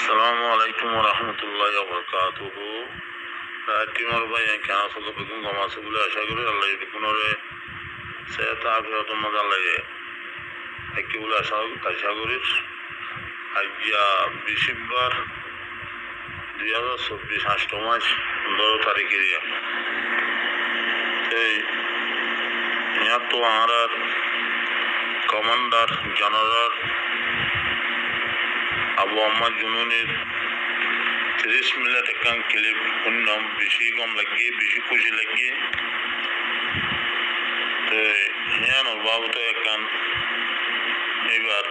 আসসালামু আলাইকুম রহমতুল্লাহ বরকাতুহ। টিমর ভাই কেন আসলে বেগুন কম আছে বলে আশা করি আল্লাহ বেগুনরে সেটা আফিয়ত মজা লাগে একটি বলে আশা করি। আজ্ঞা 20 2024 8 মাস 15 তারিখের তো আর কমান্ডার জেনারেল আবু আহমদ জুনুনের 30 মিনিট একখান ক্লিপ শুনলাম, বেশি গম লাগিয়ে বেশি খুশি লাগিয়ে তো হিয়ান বাবু তো একখান এবার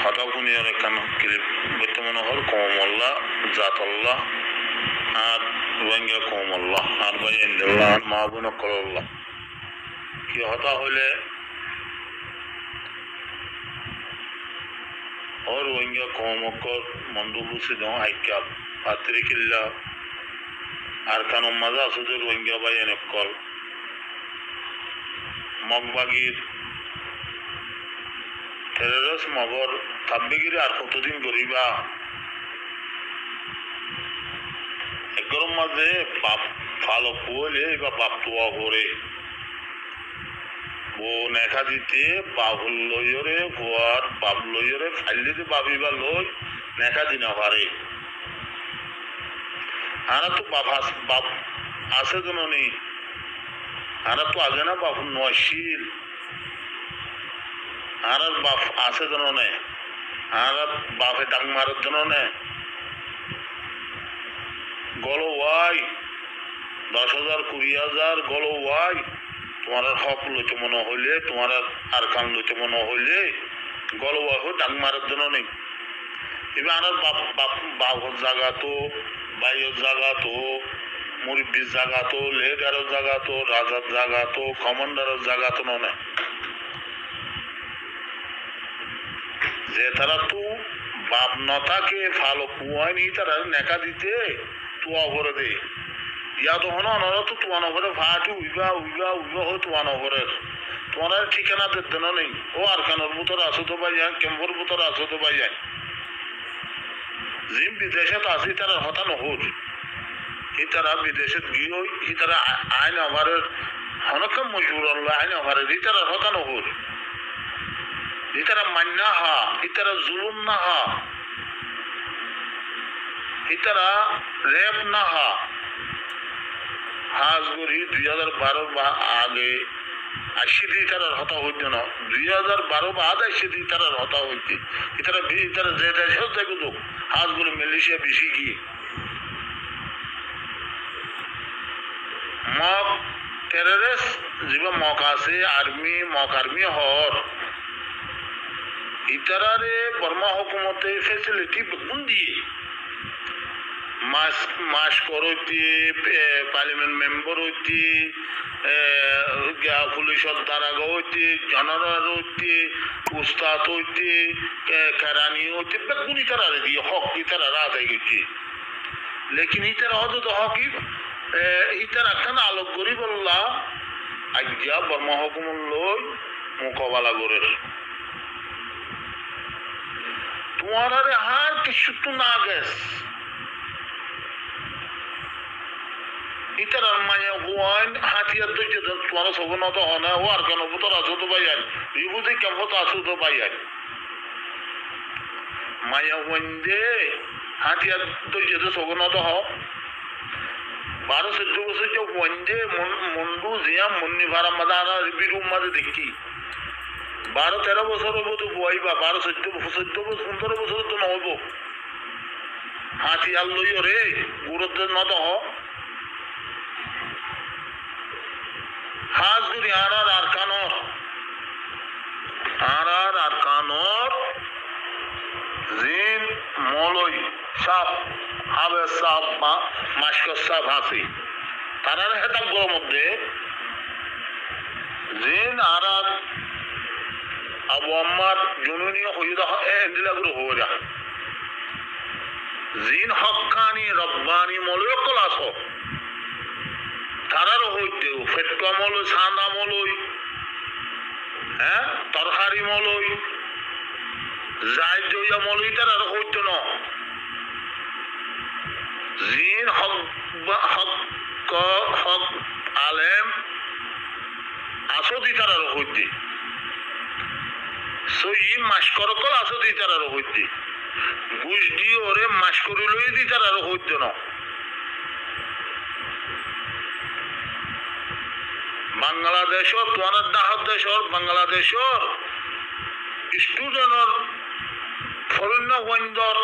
হতা শুনিয়ার একখান ক্লিপ বর্তমানে হল কমল্লা জাতল্লাহ আর রোহিঙ্গা কমল্লাহ আর ভাই ইন্দাল্লাহ মাহবুন কল্লাহ কি হতা হইলে और रोहिंग्या कौमों को मंदूबों से जो आइक्या पात्रे किल्ला आरकानों मज़ा सुधे रोहिंग्या भाई ने कॉल मगबागीर टेररिस्ट मगर तब्बेगिरी आरकों दिन गरीबा एक गरम मज़े बाप फालो कोले बा बाप तुआ हो रे वो नेखा दिते बाबुल लोयरे बुआर बाब लोयरे फाइले दे बाबी बा लोय नेखा दिना वारे आना तो बाप आसे दोनों नहीं आना तो आगे ना बाप नौशील आना बाप आसे दोनों ने आना बाप टांग मारत दोनों ने गोलो वाई 10,000 20,000 गोलो वाई तुम्हारा हक लुटे मनो होले तुम्हारा आरकान लुटे मनो होले गलवा हो डांग मारत दोनों नहीं इबे आनार बाप बाप बाबुर जागा तो बाइयों जागा तो मुरब्बी जागा तो लेडर जागा तो राजा जागा तो कमांडर जागा तो नोने जे तरह तू बाप नता के फालो कुआं नहीं तरह नेका दीते तू आवर दे या तो होना ना तो तुम्हारा घरे फाटू उगा उगा उगा हो तुम्हारा घरे तुम्हारा ठिकाना देते ना नहीं वो आरकानोर बुतर आसो तो भाई जाए केम्बर बुतर आसो तो भाई जाए जिम विदेशे तो आसी तरह होता न हो ही तरह विदेशे गियो ही तरह आयन हमारे होना कम मजबूर अल्लाह आयन हमारे ही तरह होता न हो ही तरह मन्ना हा ही तरह जुल्म ना हा ही तरह रेप ना हा हाज गुरी 2012 आगे 80 तरह होता होते ना 2012 बाद 80 तरह होता होते इतना भी इतना ज़्यादा होता है तो हाज गुरी मलेशिया बिशी की मौक टेररिस्ट जीवन मौका से आर्मी और इतना रे बर्मा हुकूमते फैसिलिटी बंदी माश करती पार्लियामेंट मेंबर होती पुलिस दारागा होती जनरल होती उस्ताद होती करानी होती बेगुनी तरह दी हक की तरह रात है कि लेकिन ई तरह हो तो हक ई तरह कन आलोक गरीब अल्लाह आज्ञा बर्मा हुकुम लोग मुकाबला करे तुम्हारा रे हार किस तू ना गैस इतर माया हुआन हाथिया तो जो तुम्हारा सोगना तो होना है वो आरकान वो तो राजो तो भाई है ये वो देख क्या होता आसू तो भाई है माया हुआंडे हाथिया तो जो सोगना तो हो 12 बस जो हुआंडे मुंडू जिया मुन्नी भारा मदाना रिपीरू मद देखी 12-13 बस वो तो बुआई बा 12-14 बस 15 बस तो ना हो हाथिया लोयो रे गुरुद ना तो हो हाजरी आरार आरकानोर जिन मोलोई साफ हावे साफ मास्को साफ हासी तारा रहे तक गो मध्य जिन आरार अबू अम्मार जुनूनी हुईदा एंडिला गुरु हो जा जिन हक्कानी रब्बानी मोलोई कलासो तारारो होइते फेटका मलो साना मलोई हैं तरकारी मलोई যাই জয়া মলইতার আর হইত না জিন হক হক হক আলেম আসদি তার আর হইতে সই মাস্কর কল আসদি তার আর হইতে ঘুষ দিয়ে ওরে মাস্করি লই দি তার আর হইত না বাংলাদেশর তোমার ডাহত দেশর বাংলাদেশর স্টুডেন্টর ফরন্য বন্দর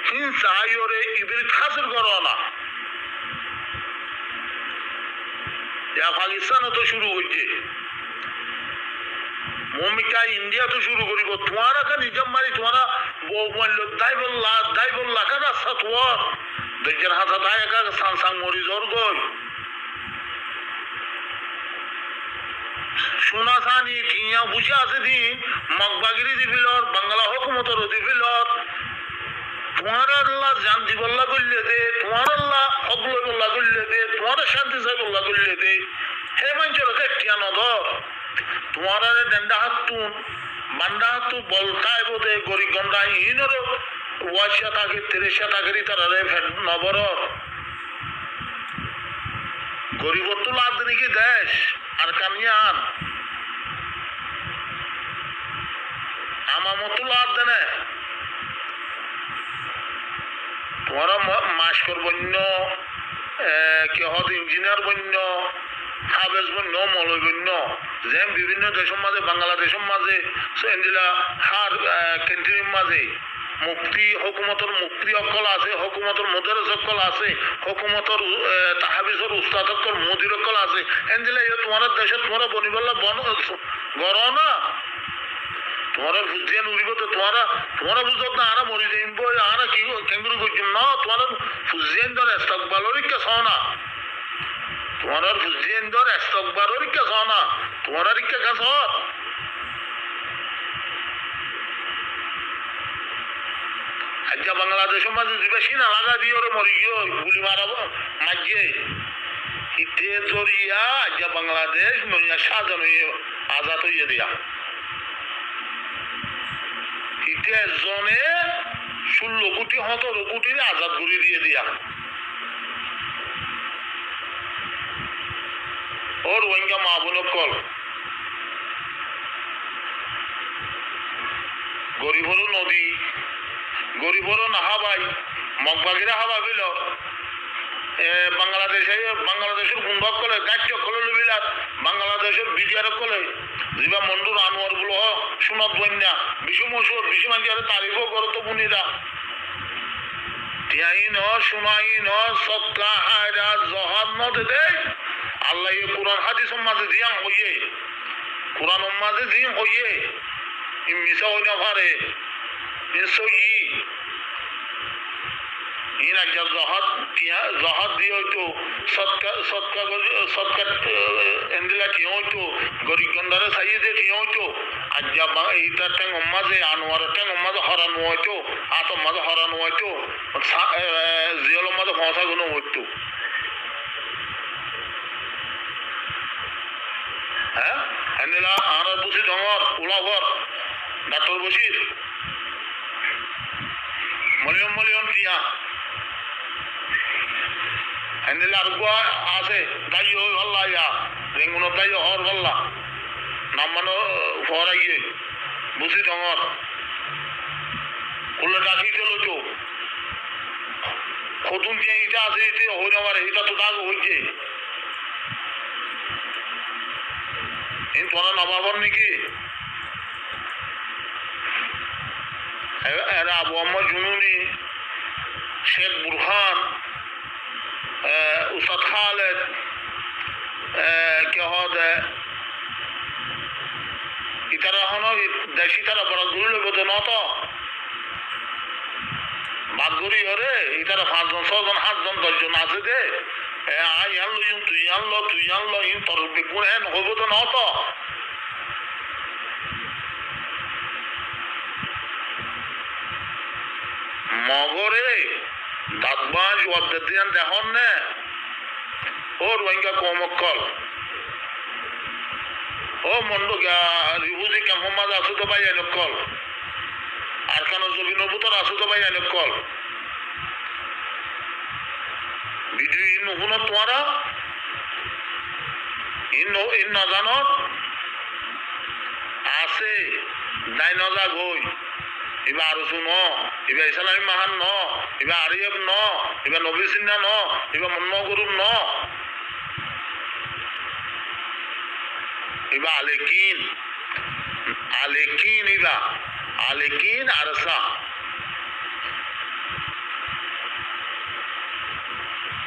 হিংসা আইরে ইবরিত হাসিল করো না পাকিস্তানও তো শুরু হয়েছে মমিকা ইন্ডিয়া তো শুরু করিব তোমার নিজম মারি তোমারা দাই বললা কাদা সাতওয়ার দেখেন হাসা তাই একা সাং মরি জোর গই সোনা সানি টিয়া বুঝে আছে দিন মগবাগিরি দিবিলর বাংলা হুকুমতর দিবিলর তোমার আল্লাহ জান দিবল্লা করলে দে তোমার আল্লাহ হকল বল্লা করলে দে তোমার শান্তি চাই বল্লা করলে দে হে মানুষের টিয়া নদর তোমার ডেন্ডা হাতুন বান্ডা হাতু বলতাই বোধে গরিব গন্ডা ইনরও ওয়াশা থাকে 30 টাকারই তারা নবর গরিব তো লাদ নাকি দেশ আর কামিয়ান আমামতুল লাদ দেনে তোমার মাস্কর বন্য কি হত ইঞ্জিনিয়ার বন্য হাবেজ বন্য মলয় বন্য যেন বিভিন্ন দেশের মাঝে বাংলাদেশের মাঝে সেন্দিলা হার ক্যান্টিনের মাঝে মুক্তি হুকুমতর মুক্তি অকল আছে হুকুমতর মুদারিস অকল আছে হুকুমতর তাহাবিজর উস্তাদ অকল মুদির অকল আছে এন্দিলা তোমার দেশে তোমার বনিবল্লা বন গর না তোমার ফুজিয়ান উড়িব তো তোমার বুঝত না আরা মরি যাইব আরা কি কেঙ্গুরি করছিম না তোমার ফুজিয়ান ধর ইস্তকবালর কে চাও না তোমার ফুজিয়ান ধর ইস্তকবালর কে চাও না তোমার কে কাছ আজ্ঞা বাংলাদেশের মাঝে দিবে সিনা লাগা দিয়ে ওরে মরি গিয়ে গুলি মারাবো মাঝে ইতে জরিয়া আজ্ঞা বাংলাদেশ নইয়া সাজান হইয়ে আজাদ হইয়ে দিয়া ইতে জনে 16 কোটি 17 কোটি আজাদ করে দিয়ে দিয়া ওর ওইঙ্গা মা বোন কল গরিবর নদী গরিবর নাহাবাই মগবাগিরা হাবা বিল বাংলাদেশের গুন্ডক কলে দায়িত্ব কলে লুবিলাত বাংলাদেশের বিডিআর কলে জিবা মন্ডুর আনোয়ার গুলো সুনত বন্যা বিশু মশুর বিশু মাঝিয়ারে তারিফও করো তো বুনিরা তিয়াই ন শুনাই ন সৎকা হায়রা জহাদ ন দে আল্লাহ কোরআন হাদিস মাঝে দিয়াম হইয়ে কোরআন মাঝে দিম হইয়ে মিশা হই না পারে নিশ্চয়ই ইন আজ্ঞা জহাদ দিয়ে হয়তো সৎকা এন্দিলা ঠিয় হইতো গরিব গন্ডারে চাইয়ে দিয়ে ঠিয় হইতো আজ্ঞা এইটার ট্যাং মাঝে আনোয়ারের ট্যাং মাঝে হরানো হইতো আতর মাঝে হরানো হইতো জিয়লের মাঝে পৌঁছা গুলো হইতো হ্যাঁ এন্দিলা আর বুঝি ডঙর উলাভর ডাক্তার বসির মলিয়ন টিয়া এন্দিলা আর আছে দায়ী হই ভাল্লা ইয়া রেঙ্গুনের দায়ী হর ভাল্লা নামানো ফরা গিয়ে বুঝি ডঙর কুলে ডাকি চল তো কতুন যে ইটা আছে ইতে হই না পারে এটা তো দাগ হইছে তোরা নবাবর নাকি এরা আবু আম্মা জুনুনি শেখ বুরহান উস্তাদ খালেদ কে হদে ইতারা হনো দেশি তারা বড় গুলি লইব তো নত বাদগুড়ি হরে ইতারা 5 জন 6 জন 7 জন 10 জন আছে দে আই আনলো তুই আনলো ইন তোর বেগুন হেন হইব তো নত মগরে দাঁতবাজ ওয়াদ্দিয়ান দেখন নে ও রোহিঙ্গা কমকল ও মন্ড রিভুজি কেমন মাঝে আছে তো ভাই এনকল জমিনের ভিতর আছো তো ভাই আইন কল ভিডিও ইন নুহুন তোমারা ইন নজানত আছে দাই নজা গই ইবা আরসু ন ইবা ইসলামী মাহান ন ইবা আরিয়ব ন ইবা নবী সিন্না ন ইবা মন্ন গরুর ন ইবা আলেকিন ইবা আলেকিন আরসা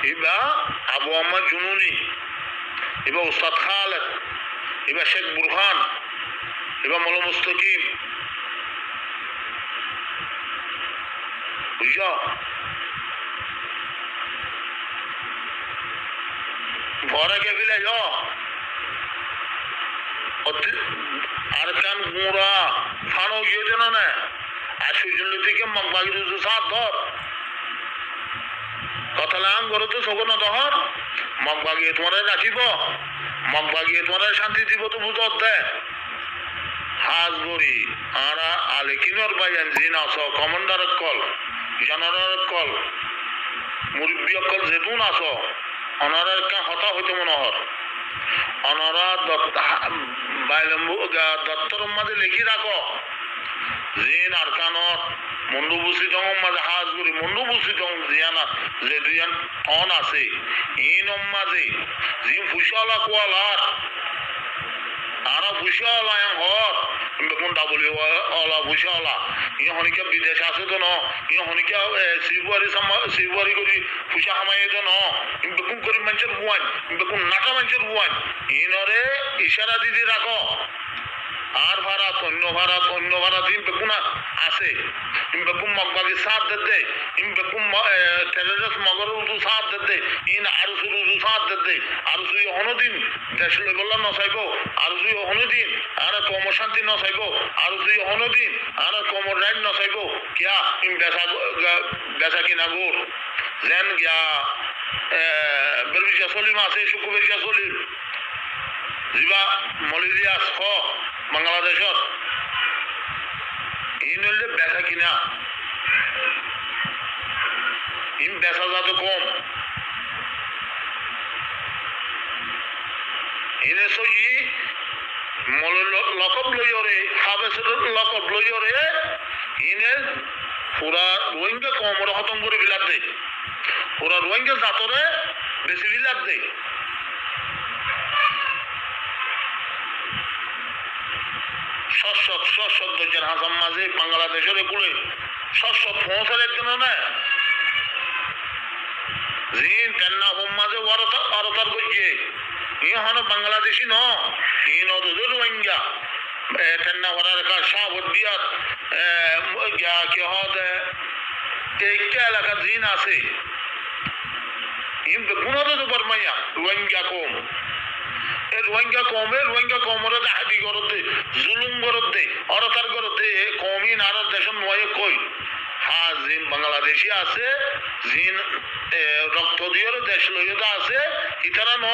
ইবা আবু আহমদ জুনুনি ইবা উস্তাদ খালেদ ইবা শেখ বুরহান ইবা মৌলা মুস্তাকিম বুঝছ ঘরে কে ফিলে আর কান গুঁড়া ফানো গিয়ে যেন না আর সুজন থেকে মগবাগি দুশো সাত ধর কথা লাম করো তো শোকন দহর মগবাগিয়ে তোমার রাখিব মগবাগিয়ে তোমার শান্তি দিব তো বুঝত দেয় হাজ গরি আরা আলেকিনর বাইয়ান জিন আস কমান্ডার কল জেনারেল কল মুরব্বী কল যেতুন আস অনারার কা হতা হইতে মনোহর অনারা দত্তর মাঝে লিখি রাখো জিন আরকানত মন্ডুবুসি জং মাঝে হাজ গরি মন্ডুবুসি জং জিয়ানা যে দুইয়ান অন আছে ইন মাঝে জিন ফুসালা কোয়ালার আরা ফুসালা হর বেগুন ডাবলি ওলা ফুসালা ইয়ে হনিকা বিদেশ আছে তো ন ইয়ে হনিকা শিবুয়ারি করি ফুসা হামাই তো ন বেগুন করি মানুষের বুয়ান বেগুন নাটা মানুষের বুয়ান ইনরে ইশারা দিদি রাখো আর ভাড়াত অন্য ভাড়াত ইম বেগুনা আছে ইম বেগুন মগবাগি সাথ দে ইম বেগুন টেররিস্ট মগর উদু সাথ দে ইন আর শুরু সাথ দে আর সুই হনদিন দেশ লেবল ন চাইব আর সুই হনদিন আর কম শান্তি ন চাইব আর সুই হনদিন আর কম রাইট ন চাইব কিয়া ইম বেচা কিনা গোর যেন গিয়া বেরবিশা চলিম আছে শুকুবেশা চলিম যিবা মলেরিয়াস খ বাংলাদেশত ইন হলে বেচা কিনা ইন বেচা যাতে কম ইনে সই লকব লইরে হাবেসের লকব লইরে ইনে পুরা রোহিঙ্গা কমরে খতম করে বিলাপ দেয় পুরা রোহিঙ্গা জাতরে বেশি বিলাপ দেয় সশক দরজার হাসাম মাঝে বাংলাদেশের এগুলো সশক পৌঁছার একজন না জিন তেন্না হোম মাঝে অরতার করছে ই হন বাংলাদেশি ন ই নদুর রোহিঙ্গা তেন্না হরার কাজ শাহবদিয়াত কে হদ একটা এলাকা জিন আছে ইম বেগুনতো তো বর্মাইয়া রোহিঙ্গা কম রোহিঙ্গা কমরে হাদি করতে জুলুম করতে অরতার করতে কমই নারদ দেশের নয় কই হ্যাঁ জিন বাংলাদেশি আছে জিন রক্ত দিয়ে দেশ লইতে আছে ইতারা ন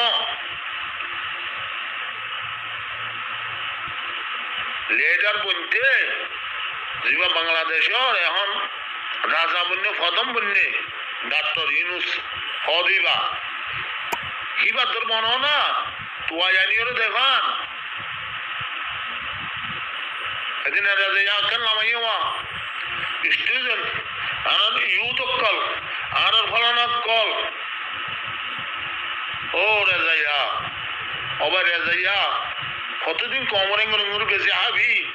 লেটার বলতে যিবা বাংলাদেশের এখন রাজা বন্য ফদম বন্য ডাক্তার ইউনুস হদিবা কিবা তোর মনে না তুয়া জানিও দেখান এদিন রাজা কেন নামাইয়া স্টুডেন্ট আর ইউথ কল আর ফলানা কল ও রেজাইয়া অবা রেজাইয়া কতদিন কমরেঙ্গুর বেশি আবি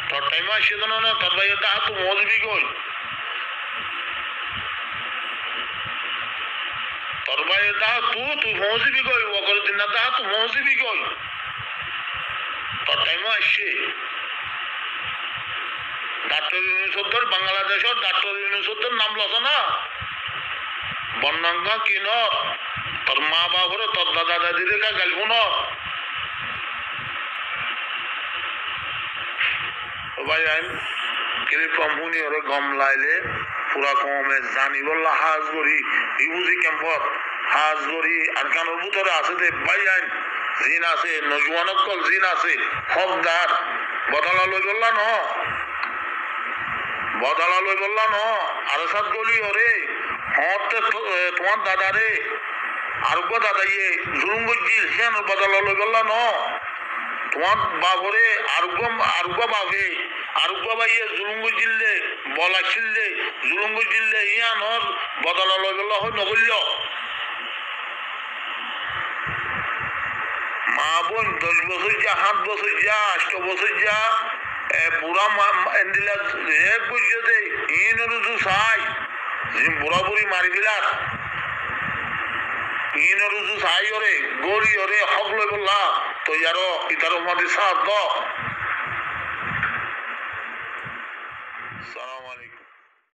তোর টাইম আসে তো না তোর ভাই তা তো মজবি কই তোর ভাই তা তুই মজবি কই ওকর দিন না তা তো মজবি কই তোর টাইম আসছে ডাক্তার ইউনুসুদ্দর বাংলাদেশের ডাক্তার ইউনুসুদ্দর নাম লস না বন্যাঙ্গা কিন তোর মা বাবরে তোর দাদা দাদিরে কা গালব না ভাই আইন ক্লিপ কম্পুনি ওরে গম লাইলে পুরা কমে জানি বললা হাজ করি ইবুজি ক্যাম্পত হাজ করি আর কানোর ভিতরে আছে দে ভাই আইন জিন আছে নজওয়ানক কল জিন আছে হকদার বদলা লই বললা ন বদলা লই বললা ন আর সাত গলি ওরে হতে তোমার দাদারে আরোগ্য দাদাইয়ে জুলুম গজিল সিয়ান বদলা লই বললা ন তোমার বাবরে আরোগ্য বাবে আরোগ্য বাইয়ে জুলুম গজিলে বলা ছিললে জুলুম গজিলে ইয়ানর বদলা লই বললা হয় নগল্য মা বোন 10 বছর যা 7 বছর যা 8 বছর যা বুড়া এন্দিলা এক বুঝে দে ইনর জু সাই জিম বুড়া বুড়ি মারি বিলাস ইনর জু সাই ওরে গড়ি ওরে হক লই বললা তো ইয়ারো ইতার মাদি সাথ দ